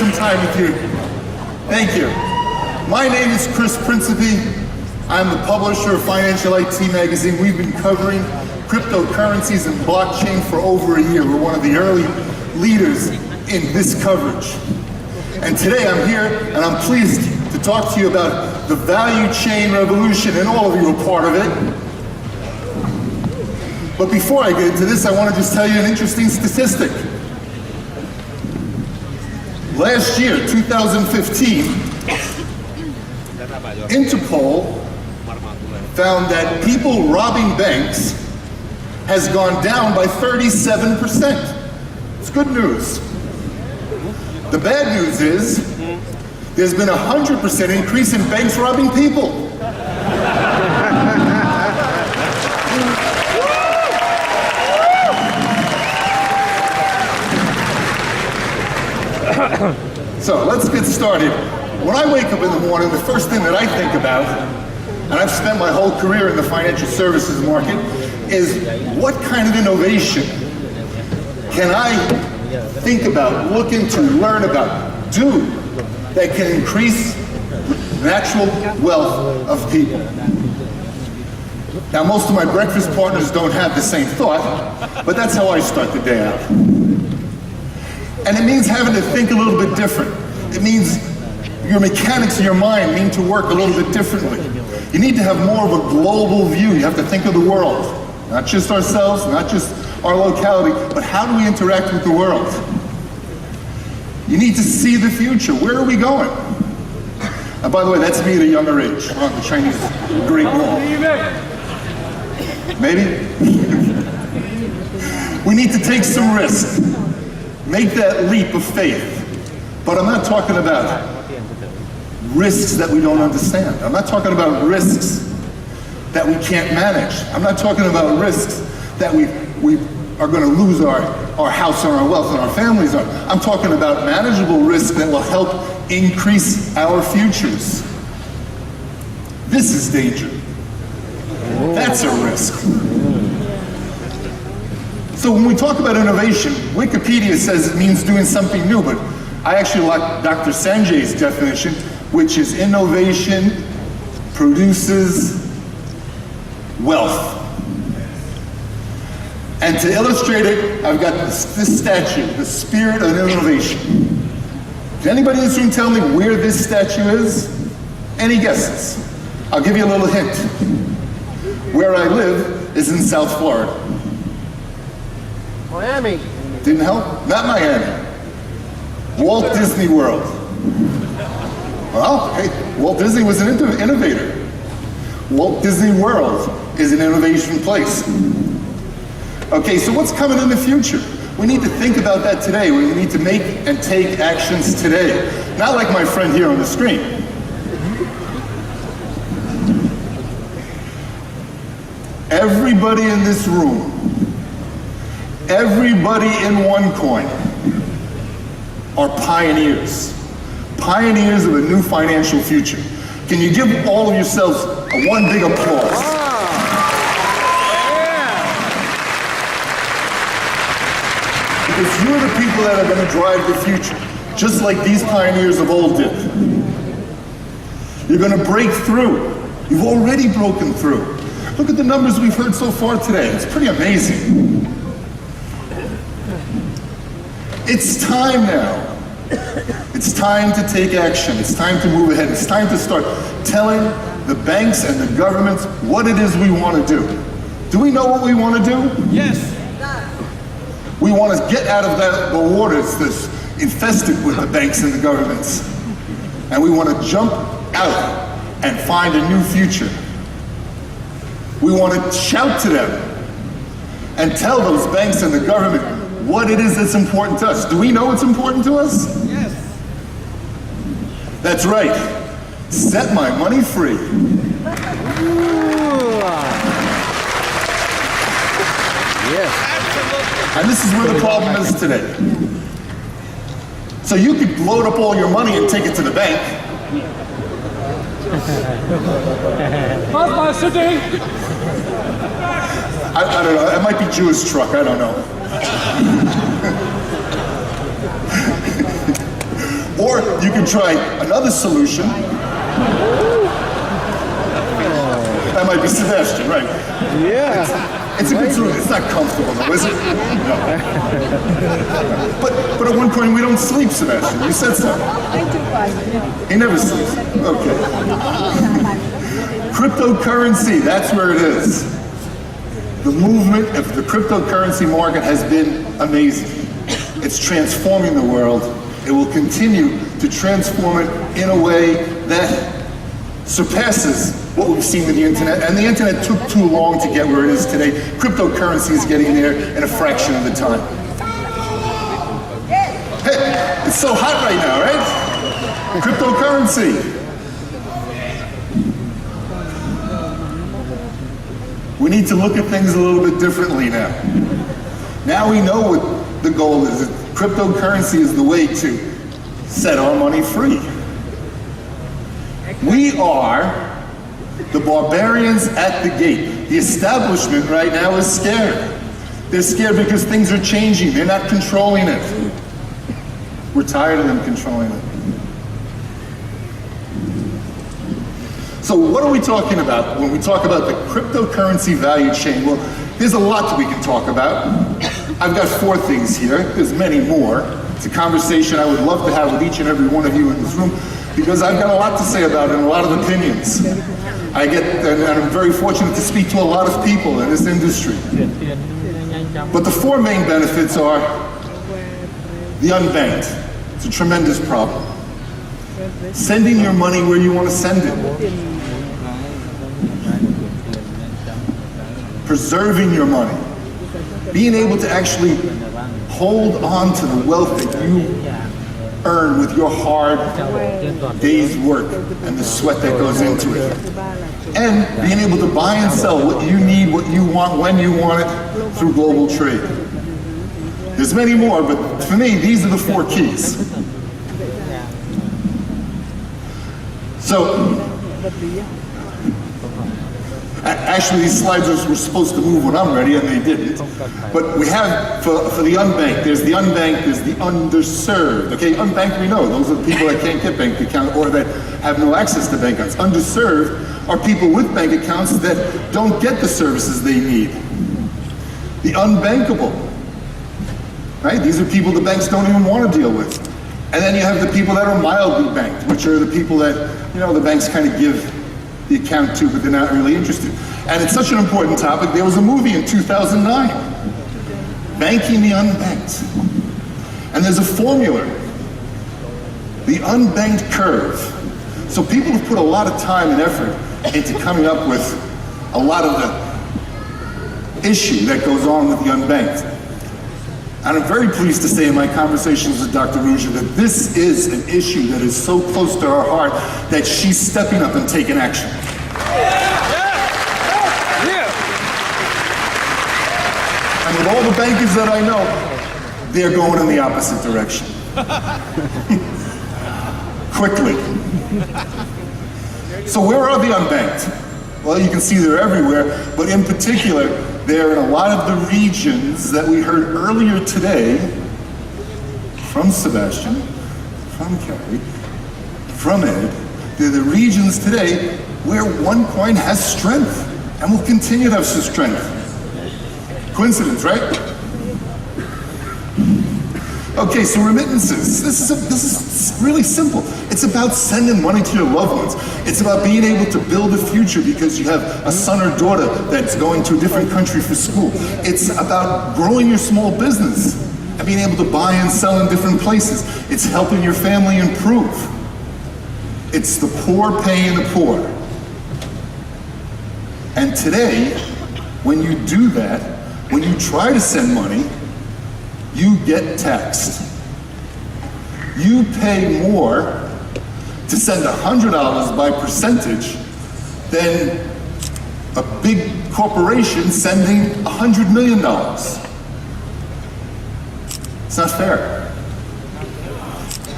some time with you. Thank you. My name is Principe. I'm the publisher of Financial IT Magazine. We've been covering cryptocurrencies and blockchain for over a year. We're one of the early leaders in this coverage. And today I'm here and I'm pleased to talk to you about the value chain revolution, and all of you are part of it. But before I get into this, I want to just tell you an interesting statistic. Last year, 2015, Interpol found that people robbing banks has gone down by 37%. It's good news. The bad news is there's been a 100% increase in banks robbing people. So let's get started. When I wake up in the morning, the first thing that I think about, and I've spent my whole career in the financial services market, is what kind of innovation can I think about, look into, learn about, do that can increase the natural wealth of people. Now, most of my breakfast partners don't have the same thought, but that's how I start the day out. And it means having to think a little bit different. It means your mechanics of your mind need to work a little bit differently. You need to have more of a global view. You have to think of the world, not just ourselves, not just our locality, but how do we interact with the world? You need to see the future. Where are we going? And by the way, that's me at a younger age, on the Chinese Great Wall. Maybe? We need to take some risk. Make that leap of faith. But I'm not talking about risks that we don't understand. I'm not talking about risks that we can't manage. I'm not talking about risks that we are going to lose our house or our wealth and our families are. I'm talking about manageable risks that will help increase our futures. This is danger. That's a risk. So when we talk about innovation, Wikipedia says it means doing something new, but I actually like Dr. Sanjay's definition, which is innovation produces wealth. And to illustrate it, I've got this statue, the spirit of innovation. Can anybody in this room tell me where this statue is? Any guesses? I'll give you a little hint. Where I live is in South Florida. Miami. Didn't help? Not Miami. Walt Disney World. Well, hey, Walt Disney was an innovator. Walt Disney World is an innovation place. Okay, so what's coming in the future? We need to think about that today. We need to make and take actions today. Not like my friend here on the screen. Everybody in this room, everybody in OneCoin are pioneers. Pioneers of a new financial future. Can you give all of yourselves one big applause? Because you're the people that are going to drive the future, just like these pioneers of old did. You're going to break through. You've already broken through. Look at the numbers we've heard so far today. It's pretty amazing. It's time now. It's time to take action. It's time to move ahead. It's time to start telling the banks and the governments what it is we want to do. Do we know what we want to do? Yes. We want to get out of the waters that's infested with the banks and the governments. And we want to jump out and find a new future. We want to shout to them and tell those banks and the government what it is that's important to us. Do we know what's important to us? Yes. That's right. Set my money free. Yes. And this is where the problem is today. So you could load up all your money and take it to the bank. I don't know, it might be Jewish truck, I don't know. Or you can try another solution. That might be Sebastian, right? Yeah. It's a good solution. It's not comfortable though, is it? No. But at OneCoin we don't sleep, Sebastian. You said so. He never sleeps. Okay. Cryptocurrency, that's where it is. The movement of the cryptocurrency market has been amazing. It's transforming the world. It will continue to transform it in a way that surpasses what we've seen with the internet. And the internet took too long to get where it is today. Cryptocurrency is getting there in a fraction of the time. Hey, it's so hot right now, right? Cryptocurrency. We need to look at things a little bit differently now. Now we know what the goal is. Cryptocurrency is the way to set our money free. We are the barbarians at the gate. The establishment right now is scared. They're scared because things are changing. They're not controlling it. We're tired of them controlling it. So what are we talking about when we talk about the cryptocurrency value chain? Well, there's a lot that we can talk about. I've got 4 things here. There's many more. It's a conversation I would love to have with each and every one of you in this room because I've got a lot to say about it and a lot of opinions. And I'm very fortunate to speak to a lot of people in this industry. But the 4 main benefits are the unbanked. It's a tremendous problem. Sending your money where you want to send it. Preserving your money. Being able to actually hold on to the wealth that you earn with your hard day's work and the sweat that goes into it. And being able to buy and sell what you need, what you want, when you want it through global trade. There's many more, but for me, these are the 4 keys. So, actually these slides were supposed to move when I'm ready and they didn't. But we have, for the unbanked, there's the unbanked, there's the underserved. Okay, unbanked we know, those are the people that can't get bank accounts or that have no access to bank accounts. Underserved are people with bank accounts that don't get the services they need. The unbankable, right? These are people the banks don't even want to deal with. And then you have the people that are mildly banked, which are the people that, you know, the banks kind of give the account to, but they're not really interested. And it's such an important topic. There was a movie in 2009, Banking the Unbanked. And there's a formula, the unbanked curve. So people have put a lot of time and effort into coming up with a lot of the issue that goes on with the unbanked. And I'm very pleased to say in my conversations with Dr. Ruja that this is an issue that is so close to her heart that she's stepping up and taking action. And with all the bankers that I know, they're going in the opposite direction. Quickly. So where are the unbanked? Well, you can see they're everywhere, but in particular, they're in a lot of the regions that we heard earlier today from Sebastian, from Carrie, from Ed. They're the regions today where OneCoin has strength and will continue to have strength. Coincidence, right? Okay, so remittances. This is really simple. It's about sending money to your loved ones. It's about being able to build a future because you have a son or daughter that's going to a different country for school. It's about growing your small business and being able to buy and sell in different places. It's helping your family improve. It's the poor paying the poor. And today, when you do that, when you try to send money, you get taxed. You pay more to send $100 by percentage than a big corporation sending $100 million. It's not fair.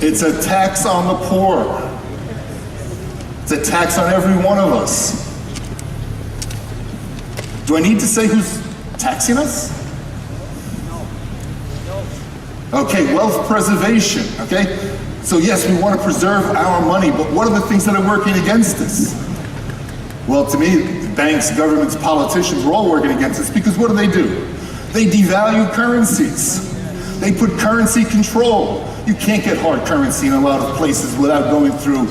It's a tax on the poor. It's a tax on every one of us. Do I need to say who's taxing us? Okay, wealth preservation, okay? So yes, we want to preserve our money, but what are the things that are working against us? Well, to me, banks, governments, politicians are all working against us because what do? They devalue currencies. They put currency control. You can't get hard currency in a lot of places without going through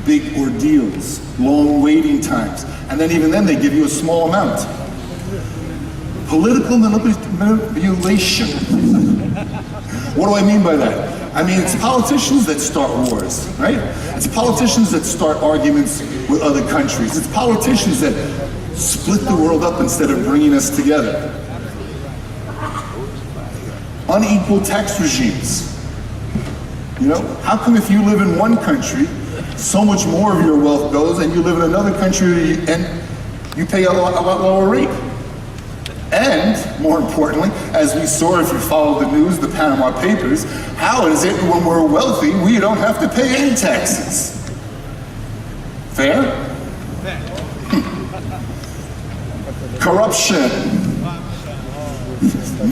big ordeals, long waiting times, and then even then they give you a small amount. Political manipulation. What do I mean by that? I mean, it's politicians that start wars, right? It's politicians that start arguments with other countries. It's politicians that split the world up instead of bringing us together. Unequal tax regimes. You know, how come if you live in one country, so much more of your wealth goes, and you live in another country and you pay a lot lower rate? And, more importantly, as we saw if you follow the news, the Panama Papers, how is it when we're wealthy, we don't have to pay any taxes? Fair? Corruption.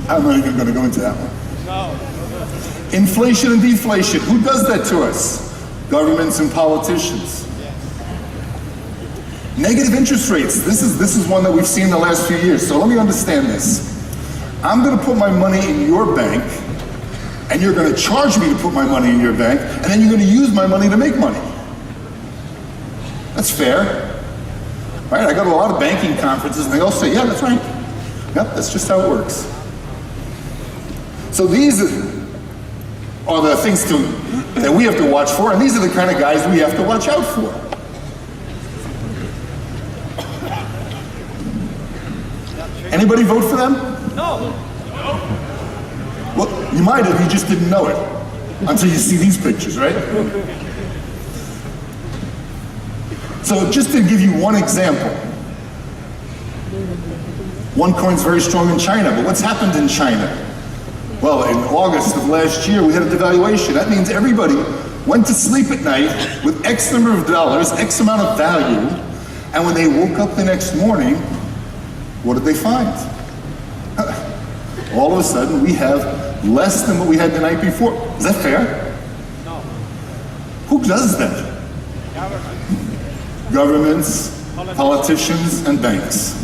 I'm not even going to go into that one. Inflation and deflation. Who does that to us? Governments and politicians. Negative interest rates. This is one that we've seen the last few years. So let me understand this. I'm going to put my money in your bank, and you're going to charge me to put my money in your bank, and then you're going to use my money to make money. That's fair. Right? I go to a lot of banking conferences, and they all say, yeah, that's right. Yep, that's just how it works. So these are the things that we have to watch for, and these are the kind of guys we have to watch out for. Anybody vote for them? No. Well, you might have, you just didn't know it until you see these pictures, right? So just to give you one example, OneCoin's very strong in China, but what's happened in China? Well, in August of last year, we had a devaluation. That means everybody went to sleep at night with X number of dollars, X amount of value, and when they woke up the next morning, what did they find? All of a sudden, we have less than what we had the night before. Is that fair? No. Who does that? Governments, politicians, and banks.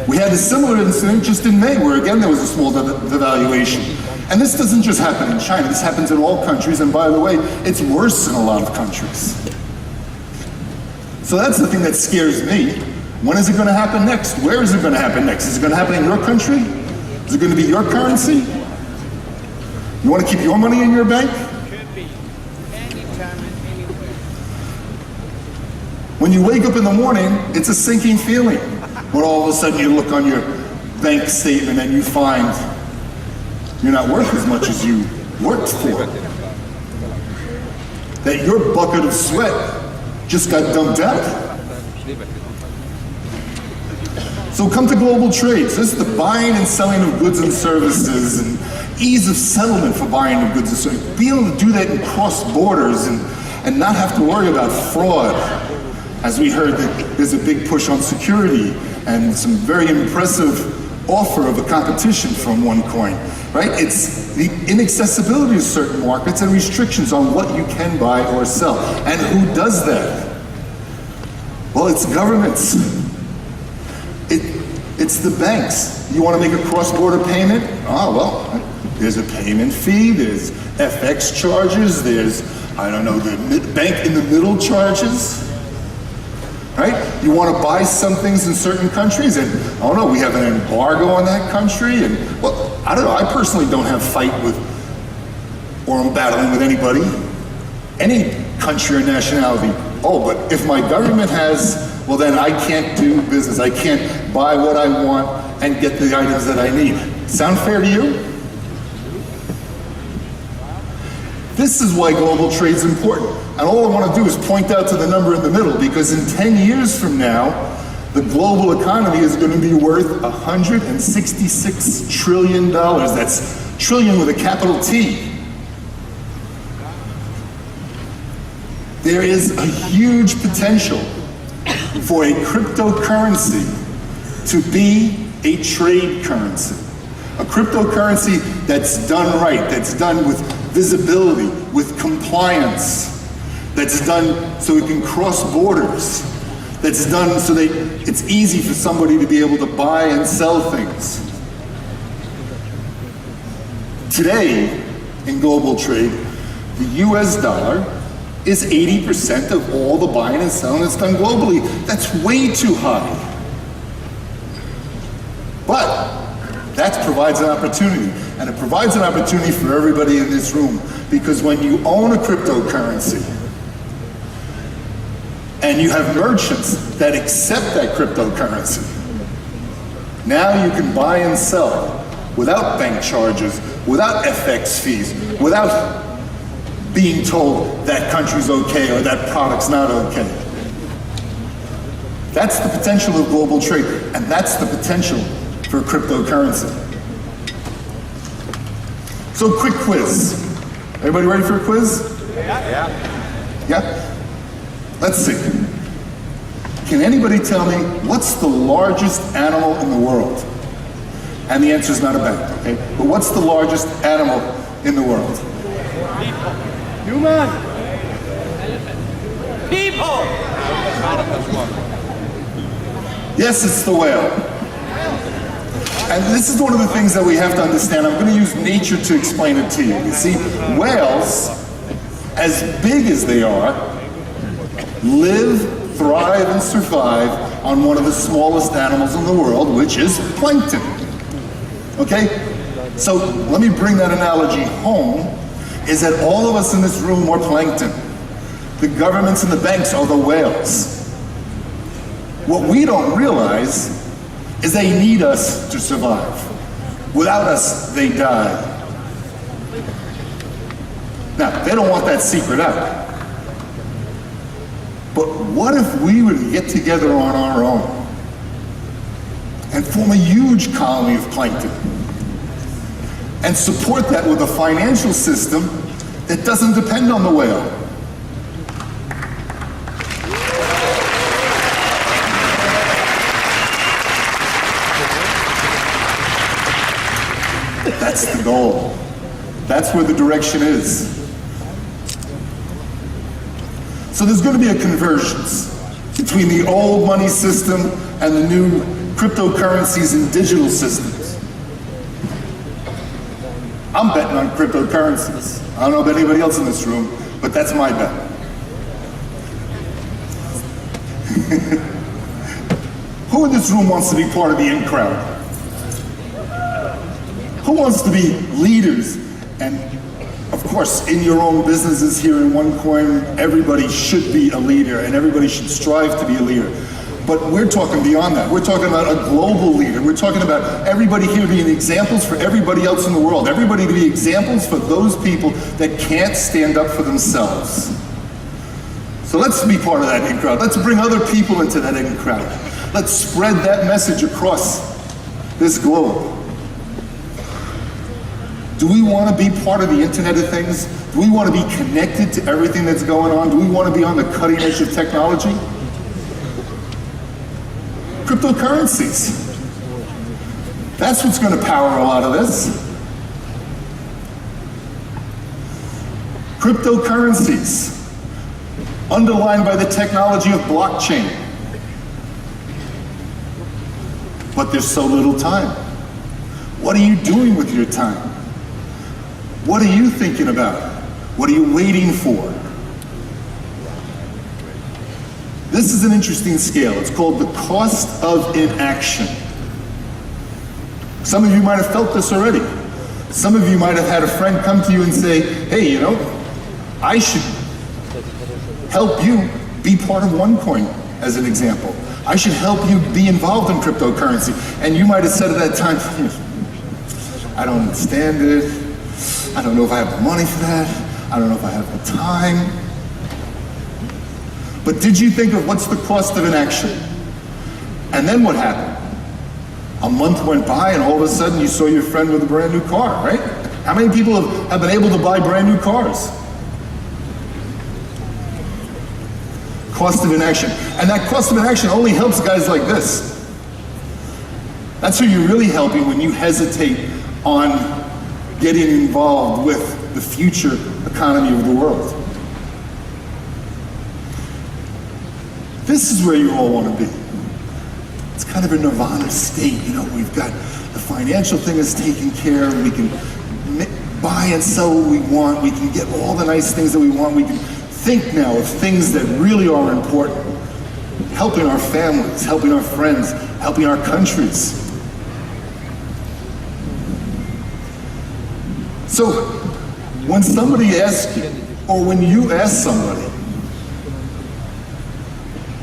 We had a similar incident just in May, where again there was a small devaluation. And this doesn't just happen in China, this happens in all countries, and by the way, it's worse in a lot of countries. So that's the thing that scares me. When is it going to happen next? Where is it going to happen next? Is it going to happen in your country? Is it going to be your currency? You want to keep your money in your bank? Could be. Anytime and anywhere. When you wake up in the morning, it's a sinking feeling. When all of a sudden you look on your bank statement and you find you're not worth as much as you worked for. That your bucket of sweat just got dumped out. So come to global trades. This is the buying and selling of goods and services and ease of settlement for buying of goods and services. Be able to do that and cross borders and not have to worry about fraud. As we heard, that there's a big push on security and some very impressive offer of a competition from OneCoin, right? It's the inaccessibility of certain markets and restrictions on what you can buy or sell. And who does that? Well, it's governments. It's the banks. You want to make a cross-border payment? Oh, well, there's a payment fee, there's FX charges, there's, I don't know, the bank in the middle charges, right? You want to buy some things in certain countries, and, oh no, we have an embargo on that country, and, well, I don't know, I personally don't have fight with, or I'm battling with anybody, any country or nationality. Oh, but if my government has, well then I can't do business. I can't buy what I want and get the items that I need. Sound fair to you? This is why global trade is important. And all I want to do is point out to the number in the middle, because in 10 years from now, the global economy is going to be worth $166 trillion. That's trillion with a capital T. There is a huge potential for a cryptocurrency to be a trade currency. A cryptocurrency that's done right, that's done with visibility, with compliance, that's done so it can cross borders, that's done so that it's easy for somebody to be able to buy and sell things. Today, in global trade, the US dollar is 80% of all the buying and selling that's done globally. That's way too high. But that provides an opportunity, and it provides an opportunity for everybody in this room, because when you own a cryptocurrency and you have merchants that accept that cryptocurrency, now you can buy and sell without bank charges, without FX fees, without being told that country's okay or that product's not okay. That's the potential of global trade, and that's the potential for cryptocurrency. So, quick quiz. Everybody ready for a quiz? Yeah? Let's see. Can anybody tell me what's the largest animal in the world? And the answer is not a bank, okay? But what's the largest animal in the world? Human. People! Yes, it's the whale. And this is one of the things that we have to understand. I'm going to use nature to explain it to you. You see, whales, as big as they are, live, thrive, and survive on one of the smallest animals in the world, which is plankton. Okay? So let me bring that analogy home, is that all of us in this room are plankton. The governments and the banks are the whales. What we don't realize is they need us to survive. Without us, they die. Now, they don't want that secret out. But what if we were to get together on our own and form a huge colony of plankton and support that with a financial system that doesn't depend on the whale? That's the goal. That's where the direction is. So there's going to be a convergence between the old money system and the new cryptocurrencies and digital systems. I'm betting on cryptocurrencies. I don't know about anybody else in this room, but that's my bet. Who in this room wants to be part of the in crowd? Who wants to be leaders? And of course, in your own businesses here in OneCoin, everybody should be a leader and everybody should strive to be a leader. But we're talking beyond that. We're talking about a global leader. We're talking about everybody here being examples for everybody else in the world. Everybody to be examples for those people that can't stand up for themselves. So let's be part of that in crowd. Let's bring other people into that in crowd. Let's spread that message across this globe. Do we want to be part of the Internet of Things? Do we want to be connected to everything that's going on? Do we want to be on the cutting edge of technology? Cryptocurrencies. That's what's going to power a lot of this. Cryptocurrencies, underlined by the technology of blockchain. But there's so little time. What are you doing with your time? What are you thinking about? What are you waiting for? This is an interesting scale. It's called the cost of inaction. Some of you might have felt this already. Some of you might have had a friend come to you and say, hey, you know, I should help you be part of OneCoin, as an example. I should help you be involved in cryptocurrency. And you might have said at that time, I don't understand it. I don't know if I have the money for that. I don't know if I have the time. But did you think of what's the cost of inaction? And then what happened? A month went by and all of a sudden you saw your friend with a brand new car, right? How many people have been able to buy brand new cars? Cost of inaction. And that cost of inaction only helps guys like this. That's who you're really helping when you hesitate on getting involved with the future economy of the world. This is where you all want to be. It's kind of a nirvana state, you know, we've got the financial thing is taken care of, we can buy and sell what we want, we can get all the nice things that we want, we can think now of things that really are important. Helping our families, helping our friends, helping our countries. So, when somebody asks you, or when you ask somebody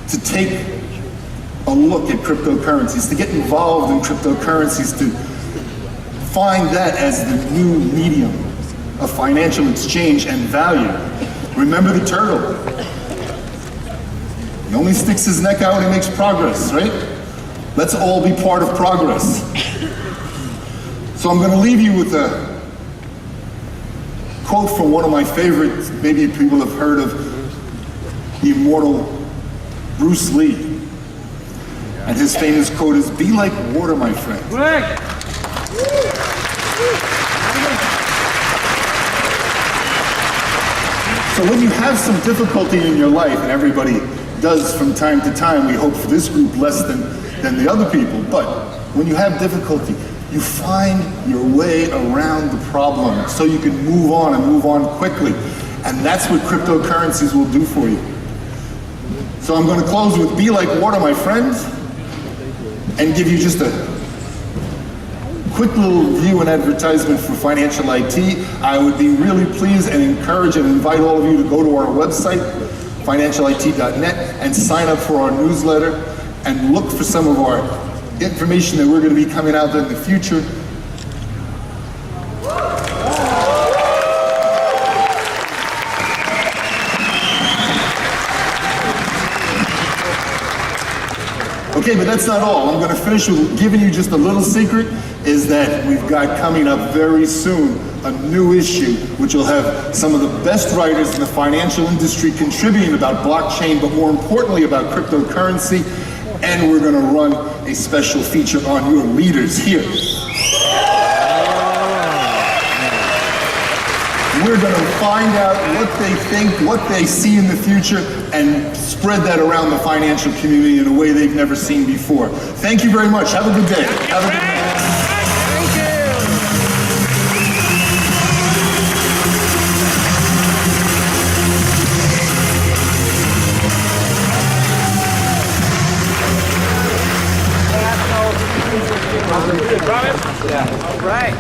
to take a look at cryptocurrencies, to get involved in cryptocurrencies, to find that as the new medium of financial exchange and value, remember the turtle. He only sticks his neck out when he makes progress, right? Let's all be part of progress. So I'm going to leave you with a quote from one of my favorites. Maybe people have heard of the immortal Bruce Lee. And his famous quote is, "Be like water, my friend." So when you have some difficulty in your life, and everybody does from time to time, we hope for this group less than the other people, but when you have difficulty, you find your way around the problem so you can move on and move on quickly. And that's what cryptocurrencies will do for you. So I'm going to close with "Be like water, my friends," and give you just a quick little view and advertisement for Financial IT. I would be really pleased and encourage and invite all of you to go to our website, financialit.net, and sign up for our newsletter and look for some of our information that we're going to be coming out in the future. Okay, but that's not all. I'm going to finish with giving you just a little secret, is that we've got coming up very soon a new issue which will have some of the best writers in the financial industry contributing about blockchain, but more importantly about cryptocurrency, and we're going to run a special feature on your leaders here. We're going to find out what they think, what they see in the future, and spread that around the financial community in a way they've never seen before. Thank you very much. Have a good day. Have a good night. All right.